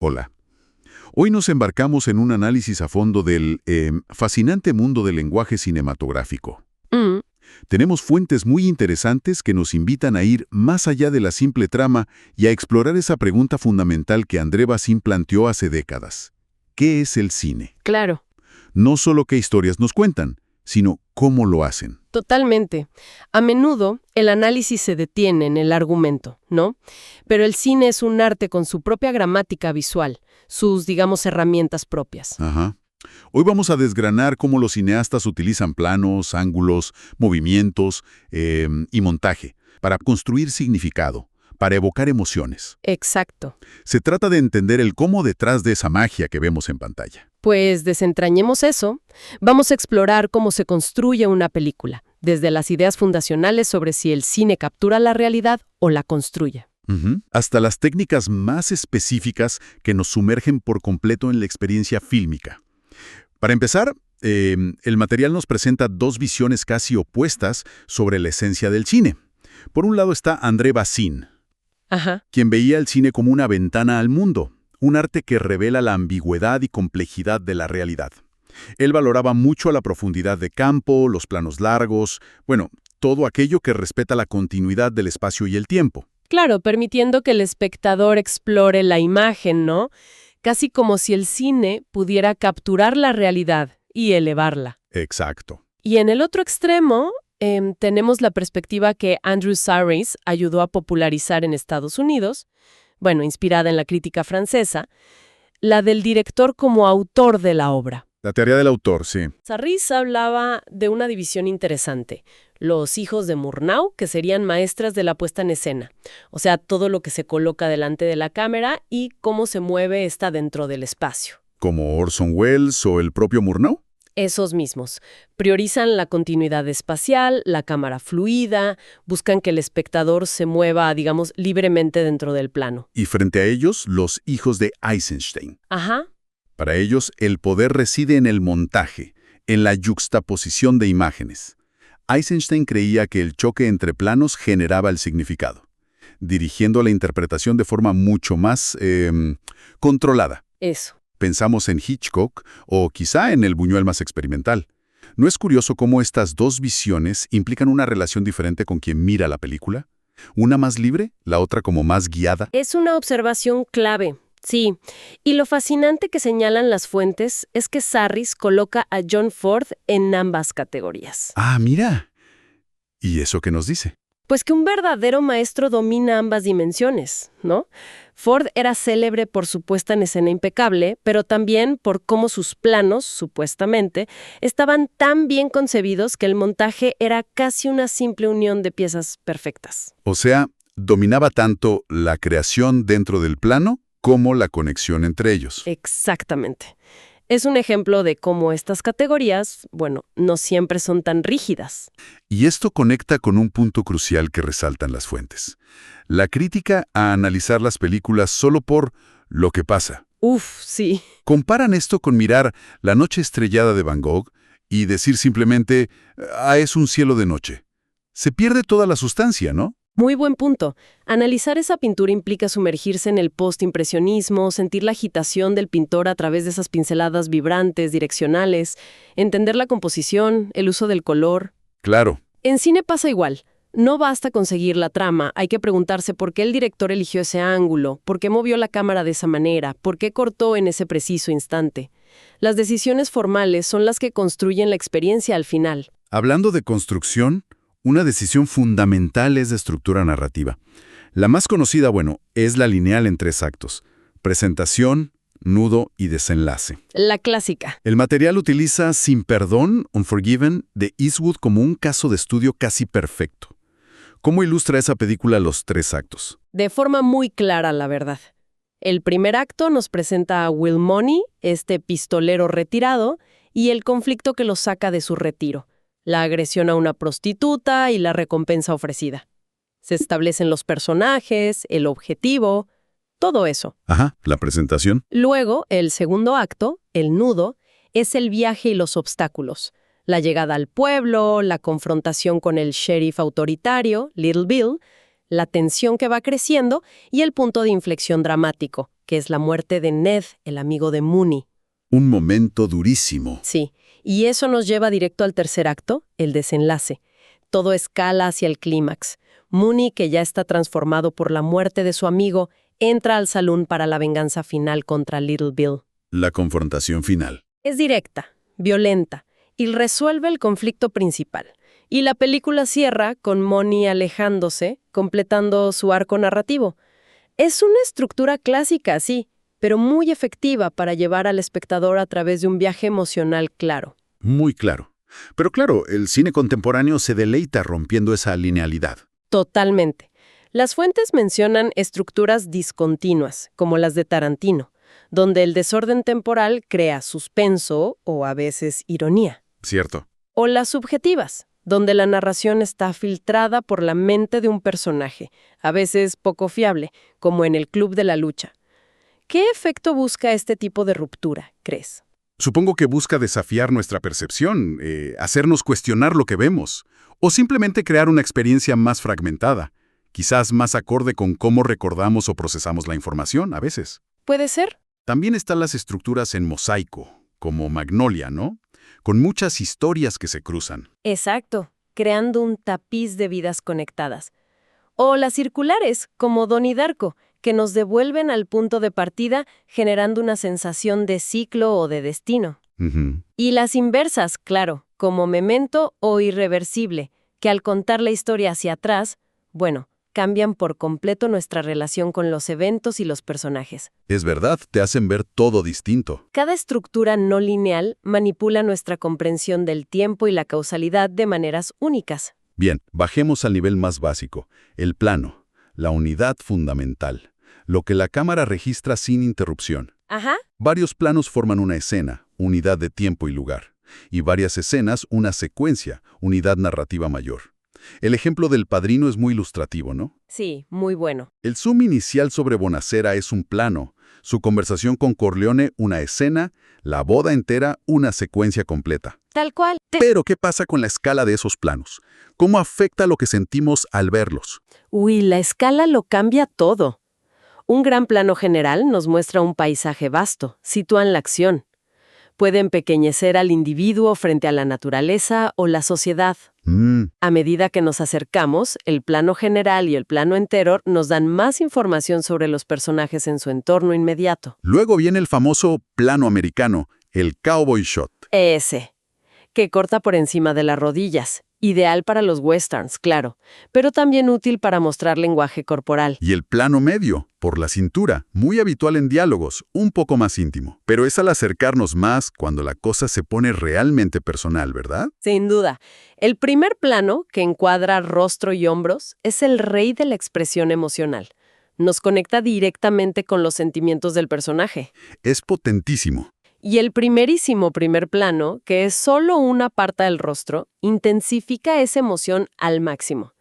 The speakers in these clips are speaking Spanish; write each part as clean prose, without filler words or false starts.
Hola. Hoy nos embarcamos en un análisis a fondo del fascinante mundo del lenguaje cinematográfico. Mm, Tenemos fuentes muy interesantes que nos invitan a ir más allá de la simple trama y a explorar esa pregunta fundamental que André Bazin planteó hace décadas. ¿Qué es el cine? claro, No solo qué historias nos cuentan, sino cómo lo hacen. totalmente. A menudo el análisis se detiene en el argumento, ¿no? Pero el cine es un arte con su propia gramática visual, sus, digamos, herramientas propias. Ajá. Hoy vamos a desgranar cómo los cineastas utilizan planos, ángulos, movimientos y montaje para construir significado, para evocar emociones. Exacto. Se trata de entender el cómo detrás de esa magia que vemos en pantalla. Pues desentrañemos eso. Vamos a explorar cómo se construye una película, desde las ideas fundacionales sobre si el cine captura la realidad o la construye. Hasta las técnicas más específicas que nos sumergen por completo en la experiencia fílmica. Para empezar, el material nos presenta dos visiones casi opuestas sobre la esencia del cine. Por un lado está André Bazin, Ajá. quien veía el cine como una ventana al mundo, un arte que revela la ambigüedad y complejidad de la realidad. Él valoraba mucho la profundidad de campo, los planos largos, bueno, todo aquello que respeta la continuidad del espacio y el tiempo. Claro, permitiendo que el espectador explore la imagen, ¿no? Casi como si el cine pudiera capturar la realidad y elevarla. Exacto. Y en el otro extremo, tenemos la perspectiva que Andrew Sarris ayudó a popularizar en Estados Unidos, bueno, inspirada en la crítica francesa, la del director como autor de la obra. La teoría del autor, sí. Sarris hablaba de una división interesante, los hijos de Murnau, que serían maestras de la puesta en escena, o sea, todo lo que se coloca delante de la cámara y cómo se mueve está dentro del espacio. Como Orson Welles o el propio Murnau. Esos mismos. Priorizan la continuidad espacial, la cámara fluida, buscan que el espectador se mueva, digamos, libremente dentro del plano. Y frente a ellos, los hijos de Eisenstein. Ajá. Para ellos, el poder reside en el montaje, en la yuxtaposición de imágenes. Eisenstein creía que el choque entre planos generaba el significado, dirigiendo la interpretación de forma mucho más controlada. Eso. Pensamos en Hitchcock o quizá en el Buñuel más experimental. ¿No es curioso cómo estas dos visiones implican una relación diferente con quien mira la película? Una más libre, la otra como más guiada. Es una observación clave, sí. Y lo fascinante que señalan las fuentes es que Sarris coloca a John Ford en ambas categorías. Ah, mira. ¿Y eso qué nos dice? Pues que un verdadero maestro domina ambas dimensiones, ¿no? Ford era célebre por su puesta en escena impecable, pero también por cómo sus planos, supuestamente, estaban tan bien concebidos que el montaje era casi una simple unión de piezas perfectas. O sea, dominaba tanto la creación dentro del plano como la conexión entre ellos. Exactamente. Es un ejemplo de cómo estas categorías, bueno, no siempre son tan rígidas. Y esto conecta con un punto crucial que resaltan las fuentes. La crítica a analizar las películas solo por lo que pasa. Uf, sí. Comparan esto con mirar La noche estrellada de Van Gogh y decir simplemente, es un cielo de noche. Se pierde toda la sustancia, ¿no? Muy buen punto. Analizar esa pintura implica sumergirse en el postimpresionismo, sentir la agitación del pintor a través de esas pinceladas vibrantes, direccionales, entender la composición, el uso del color. Claro. En cine pasa igual. No basta conseguir la trama, hay que preguntarse por qué el director eligió ese ángulo, por qué movió la cámara de esa manera, por qué cortó en ese preciso instante. Las decisiones formales son las que construyen la experiencia al final. Hablando de construcción, una decisión fundamental es de estructura narrativa. La más conocida, bueno, es la lineal en 3 actos: presentación, nudo y desenlace. La clásica. El material utiliza Sin Perdón, Unforgiven, de Eastwood como un caso de estudio casi perfecto. ¿Cómo ilustra esa película los 3 actos? De forma muy clara, la verdad. El primer acto nos presenta a Will Money, este pistolero retirado, y el conflicto que lo saca de su retiro, la agresión a una prostituta y la recompensa ofrecida. Se establecen los personajes, el objetivo, todo eso. Ajá, la presentación. Luego, el segundo acto, el nudo, es el viaje y los obstáculos. La llegada al pueblo, la confrontación con el sheriff autoritario, Little Bill, la tensión que va creciendo y el punto de inflexión dramático, que es la muerte de Ned, el amigo de Mooney. Un momento durísimo. Sí, y eso nos lleva directo al tercer acto, el desenlace. Todo escala hacia el clímax. Mooney, que ya está transformado por la muerte de su amigo, entra al salón para la venganza final contra Little Bill. La confrontación final. Es directa, violenta, y resuelve el conflicto principal. Y la película cierra con Mooney alejándose, completando su arco narrativo. Es una estructura clásica, sí, pero muy efectiva para llevar al espectador a través de un viaje emocional claro. Muy claro. Pero claro, el cine contemporáneo se deleita rompiendo esa linealidad. Totalmente. Las fuentes mencionan estructuras discontinuas, como las de Tarantino, donde el desorden temporal crea suspenso o a veces ironía. Cierto. O las subjetivas, donde la narración está filtrada por la mente de un personaje, a veces poco fiable, como en el Club de la Lucha. ¿Qué efecto busca este tipo de ruptura, crees? Supongo que busca desafiar nuestra percepción, hacernos cuestionar lo que vemos, o simplemente crear una experiencia más fragmentada, quizás más acorde con cómo recordamos o procesamos la información a veces. ¿Puede ser? También están las estructuras en mosaico, como Magnolia, ¿no? Con muchas historias que se cruzan. Exacto, creando un tapiz de vidas conectadas. O las circulares, como Donnie Darko, que nos devuelven al punto de partida generando una sensación de ciclo o de destino. Ujú. Y las inversas, claro, como Memento o Irreversible, que al contar la historia hacia atrás, bueno, cambian por completo nuestra relación con los eventos y los personajes. Es verdad, te hacen ver todo distinto. Cada estructura no lineal manipula nuestra comprensión del tiempo y la causalidad de maneras únicas. Bien, bajemos al nivel más básico, el plano, la unidad fundamental, lo que la cámara registra sin interrupción. Ajá. Varios planos forman una escena, unidad de tiempo y lugar, y varias escenas una secuencia, unidad narrativa mayor. El ejemplo del Padrino es muy ilustrativo, ¿no? Sí, muy bueno. El zoom inicial sobre Bonacera es un plano, su conversación con Corleone una escena, la boda entera una secuencia completa. Tal cual. Pero, ¿qué pasa con la escala de esos planos? ¿Cómo afecta lo que sentimos al verlos? Uy, la escala lo cambia todo. Un gran plano general nos muestra un paisaje vasto, sitúan la acción. Puede empequeñecer al individuo frente a la naturaleza o la sociedad. A medida que nos acercamos, el plano general y el plano entero nos dan más información sobre los personajes en su entorno inmediato. Luego viene el famoso plano americano, el cowboy shot. Ese, que corta por encima de las rodillas. Ideal para los westerns, claro, pero también útil para mostrar lenguaje corporal. Y el plano medio, por la cintura, muy habitual en diálogos, un poco más íntimo. Pero es al acercarnos más cuando la cosa se pone realmente personal, ¿verdad? Sin duda. El primer plano, que encuadra rostro y hombros, es el rey de la expresión emocional. Nos conecta directamente con los sentimientos del personaje. Es potentísimo. Y el primerísimo primer plano, que es solo una parte del rostro, intensifica esa emoción al máximo.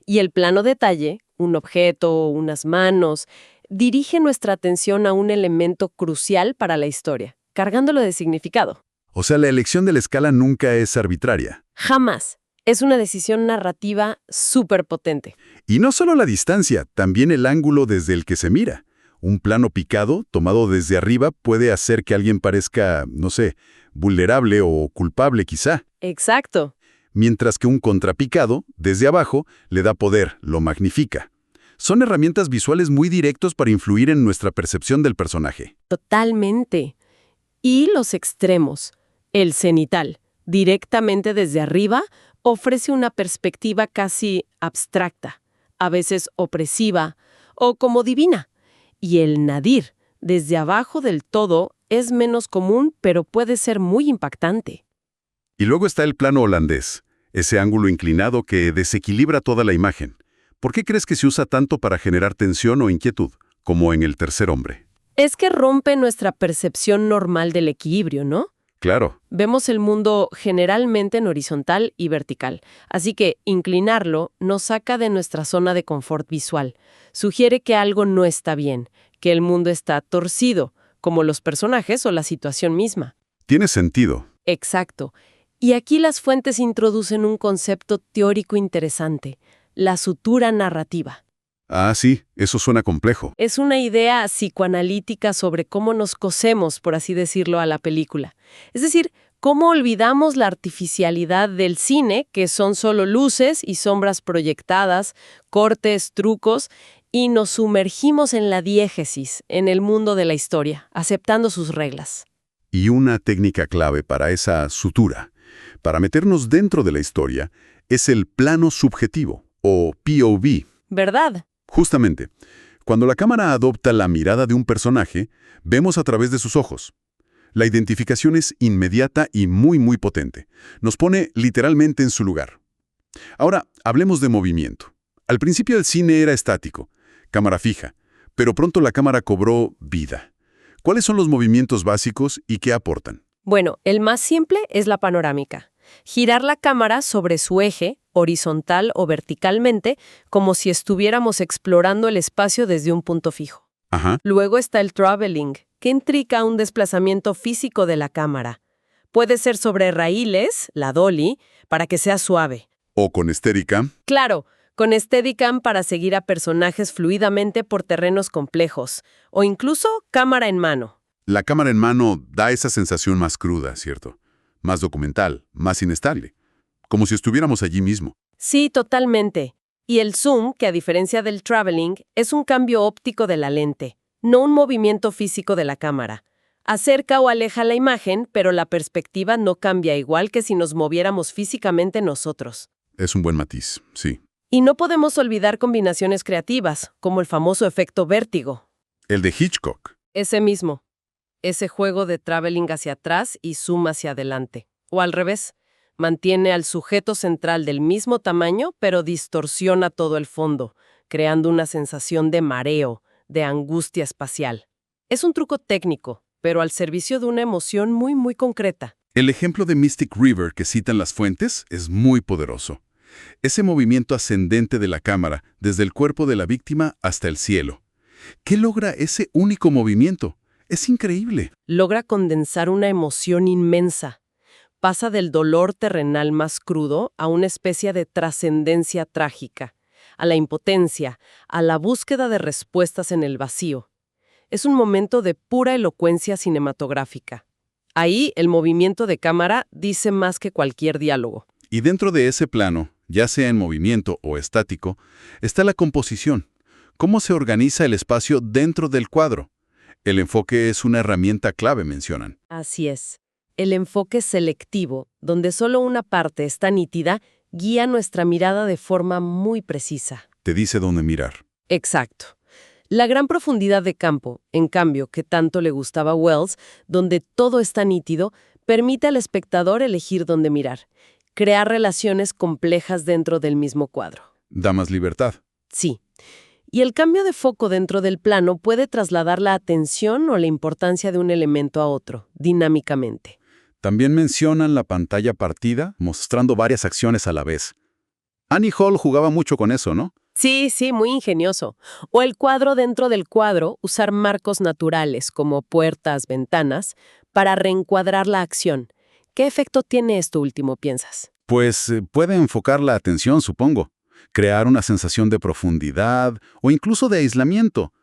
Y el plano detalle, un objeto, unas manos, dirige nuestra atención a un elemento crucial para la historia, cargándolo de significado. O sea, la elección de la escala nunca es arbitraria. Jamás. Es una decisión narrativa súper potente. Y no solo la distancia, también el ángulo desde el que se mira. Un plano picado, tomado desde arriba, puede hacer que alguien parezca, no sé, vulnerable o culpable quizá. Exacto. Mientras que un contrapicado, desde abajo, le da poder, lo magnifica. Son herramientas visuales muy directos para influir en nuestra percepción del personaje. Totalmente. Y los extremos. El cenital, directamente desde arriba, ofrece una perspectiva casi abstracta, a veces opresiva o como divina. Y el nadir, desde abajo del todo, es menos común, pero puede ser muy impactante. Y luego está el plano holandés, ese ángulo inclinado que desequilibra toda la imagen. ¿Por qué crees que se usa tanto para generar tensión o inquietud, como en El tercer hombre? Es que rompe nuestra percepción normal del equilibrio, ¿no? Claro. Vemos el mundo generalmente en horizontal y vertical, así que inclinarlo nos saca de nuestra zona de confort visual. Sugiere que algo no está bien, que el mundo está torcido, como los personajes o la situación misma. Tiene sentido. Exacto. Y aquí las fuentes introducen un concepto teórico interesante, la sutura narrativa. Ah, sí, eso suena complejo. Es una idea psicoanalítica sobre cómo nos cosemos, por así decirlo, a la película. Es decir, cómo olvidamos la artificialidad del cine, que son solo luces y sombras proyectadas, cortes, trucos, y nos sumergimos en la diégesis, en el mundo de la historia, aceptando sus reglas. Y una técnica clave para esa sutura, para meternos dentro de la historia, es el plano subjetivo, o POV. ¿Verdad? Justamente, cuando la cámara adopta la mirada de un personaje, vemos a través de sus ojos. La identificación es inmediata y muy potente. Nos pone literalmente en su lugar. Ahora, hablemos de movimiento. Al principio el cine era estático, cámara fija, pero pronto la cámara cobró vida. ¿Cuáles son los movimientos básicos y qué aportan? Bueno, el más simple es la panorámica. Girar la cámara sobre su eje, horizontal o verticalmente, como si estuviéramos explorando el espacio desde un punto fijo. Ajá. Luego está el traveling, que implica un desplazamiento físico de la cámara. Puede ser sobre raíles, la dolly, para que sea suave. O con Steadicam. Claro, con Steadicam para seguir a personajes fluidamente por terrenos complejos, o incluso cámara en mano. La cámara en mano da esa sensación más cruda, ¿cierto? Más documental, más inestable. Como si estuviéramos allí mismo. Sí, totalmente. Y el zoom, que a diferencia del traveling, es un cambio óptico de la lente, no un movimiento físico de la cámara. Acerca o aleja la imagen, pero la perspectiva no cambia igual que si nos moviéramos físicamente nosotros. Es un buen matiz, sí. Y no podemos olvidar combinaciones creativas, como el famoso efecto vértigo. El de Hitchcock. Ese mismo. Ese juego de traveling hacia atrás y zoom hacia adelante. O al revés. Mantiene al sujeto central del mismo tamaño, pero distorsiona todo el fondo, creando una sensación de mareo, de angustia espacial. Es un truco técnico, pero al servicio de una emoción muy concreta. El ejemplo de Mystic River que citan las fuentes es muy poderoso. Ese movimiento ascendente de la cámara, desde el cuerpo de la víctima hasta el cielo. ¿Qué logra ese único movimiento? Es increíble. Logra condensar una emoción inmensa. Pasa del dolor terrenal más crudo a una especie de trascendencia trágica, a la impotencia, a la búsqueda de respuestas en el vacío. Es un momento de pura elocuencia cinematográfica. Ahí el movimiento de cámara dice más que cualquier diálogo. Y dentro de ese plano, ya sea en movimiento o estático, está la composición. ¿Cómo se organiza el espacio dentro del cuadro? El enfoque es una herramienta clave, mencionan. Así es. El enfoque selectivo, donde solo una parte está nítida, guía nuestra mirada de forma muy precisa. Te dice dónde mirar. Exacto. La gran profundidad de campo, en cambio, que tanto le gustaba a Wells, donde todo está nítido, permite al espectador elegir dónde mirar, crear relaciones complejas dentro del mismo cuadro. Da más libertad. Sí. Y el cambio de foco dentro del plano puede trasladar la atención o la importancia de un elemento a otro, dinámicamente. También mencionan la pantalla partida, mostrando varias acciones a la vez. Annie Hall jugaba mucho con eso, ¿no? Sí, muy ingenioso. O el cuadro dentro del cuadro, usar marcos naturales como puertas, ventanas, para reencuadrar la acción. ¿Qué efecto tiene esto último, piensas? Pues puede enfocar la atención, supongo. Crear una sensación de profundidad o incluso de aislamiento.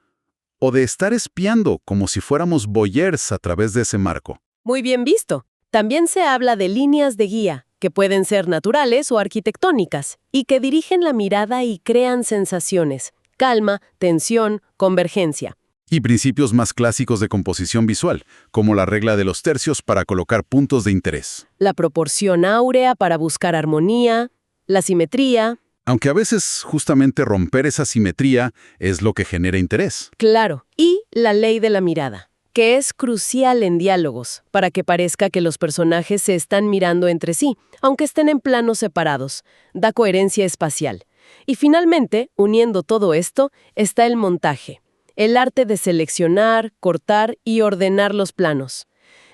O de estar espiando como si fuéramos voyeurs a través de ese marco. Muy bien visto. También se habla de líneas de guía, que pueden ser naturales o arquitectónicas, y que dirigen la mirada y crean sensaciones, calma, tensión, convergencia. Y principios más clásicos de composición visual, como la regla de los tercios para colocar puntos de interés. La proporción áurea para buscar armonía, la simetría. Aunque a veces justamente romper esa simetría es lo que genera interés. Claro, y la ley de la mirada, que es crucial en diálogos, para que parezca que los personajes se están mirando entre sí, aunque estén en planos separados. Da coherencia espacial. Y finalmente, uniendo todo esto, está el montaje, el arte de seleccionar, cortar y ordenar los planos.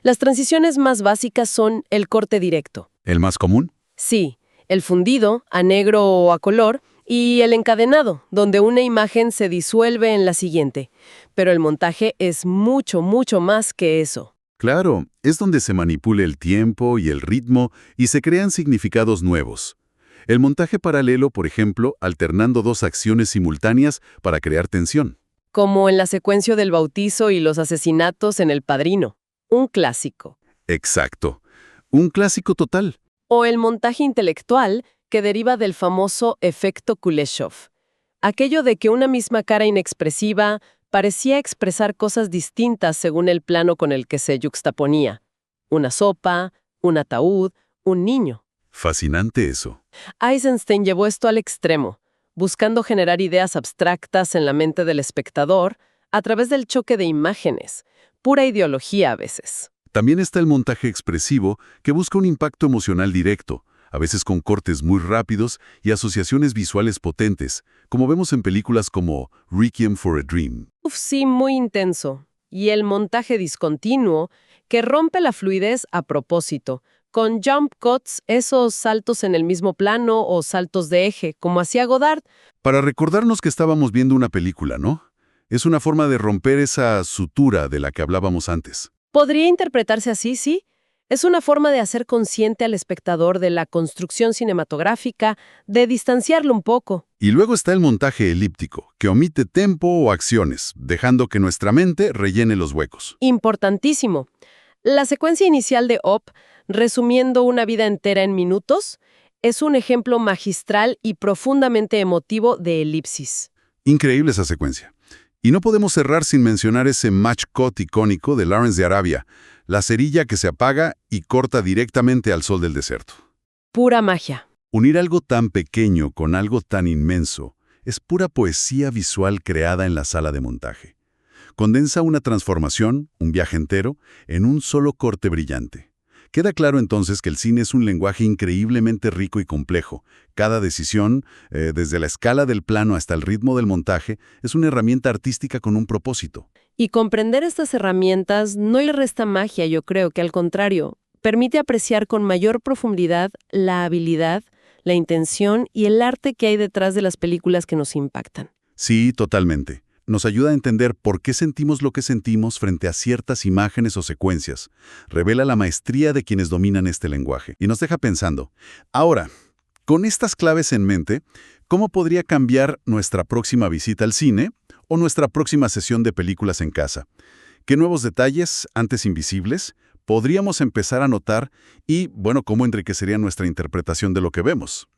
Las transiciones más básicas son el corte directo. ¿El más común? Sí, el fundido, a negro o a color, y el encadenado, donde una imagen se disuelve en la siguiente. Pero el montaje es mucho más que eso. Claro, es donde se manipula el tiempo y el ritmo y se crean significados nuevos. El montaje paralelo, por ejemplo, alternando dos acciones simultáneas para crear tensión. Como en la secuencia del bautizo y los asesinatos en El Padrino. Un clásico. Exacto. Un clásico total. O el montaje intelectual que deriva del famoso efecto Kuleshov. Aquello de que una misma cara inexpresiva parecía expresar cosas distintas según el plano con el que se yuxtaponía. Una sopa, un ataúd, un niño. Fascinante eso. Eisenstein llevó esto al extremo, buscando generar ideas abstractas en la mente del espectador a través del choque de imágenes, pura ideología a veces. También está el montaje expresivo, que busca un impacto emocional directo, a veces con cortes muy rápidos y asociaciones visuales potentes, como vemos en películas como Requiem for a Dream. Sí, muy intenso. Y el montaje discontinuo, que rompe la fluidez a propósito, con jump cuts, esos saltos en el mismo plano o saltos de eje, como hacía Godard. Para recordarnos que estábamos viendo una película, ¿no? Es una forma de romper esa sutura de la que hablábamos antes. Podría interpretarse así, sí. Es una forma de hacer consciente al espectador de la construcción cinematográfica, de distanciarlo un poco. Y luego está el montaje elíptico, que omite tempo o acciones, dejando que nuestra mente rellene los huecos. Importantísimo. La secuencia inicial de Op, resumiendo una vida entera en minutos, es un ejemplo magistral y profundamente emotivo de elipsis. Increíble esa secuencia. Y no podemos cerrar sin mencionar ese match cut icónico de Lawrence de Arabia, la cerilla que se apaga y corta directamente al sol del desierto. Pura magia. Unir algo tan pequeño con algo tan inmenso es pura poesía visual creada en la sala de montaje. Condensa una transformación, un viaje entero, en un solo corte brillante. Queda claro entonces que el cine es un lenguaje increíblemente rico y complejo. Cada decisión, desde la escala del plano hasta el ritmo del montaje, es una herramienta artística con un propósito. Y comprender estas herramientas no le resta magia, yo creo que al contrario, permite apreciar con mayor profundidad la habilidad, la intención y el arte que hay detrás de las películas que nos impactan. Sí, totalmente. Nos ayuda a entender por qué sentimos lo que sentimos frente a ciertas imágenes o secuencias. Revela la maestría de quienes dominan este lenguaje y nos deja pensando. Ahora, con estas claves en mente, ¿cómo podría cambiar nuestra próxima visita al cine o nuestra próxima sesión de películas en casa? ¿Qué nuevos detalles, antes invisibles, podríamos empezar a notar y, bueno, cómo enriquecería nuestra interpretación de lo que vemos?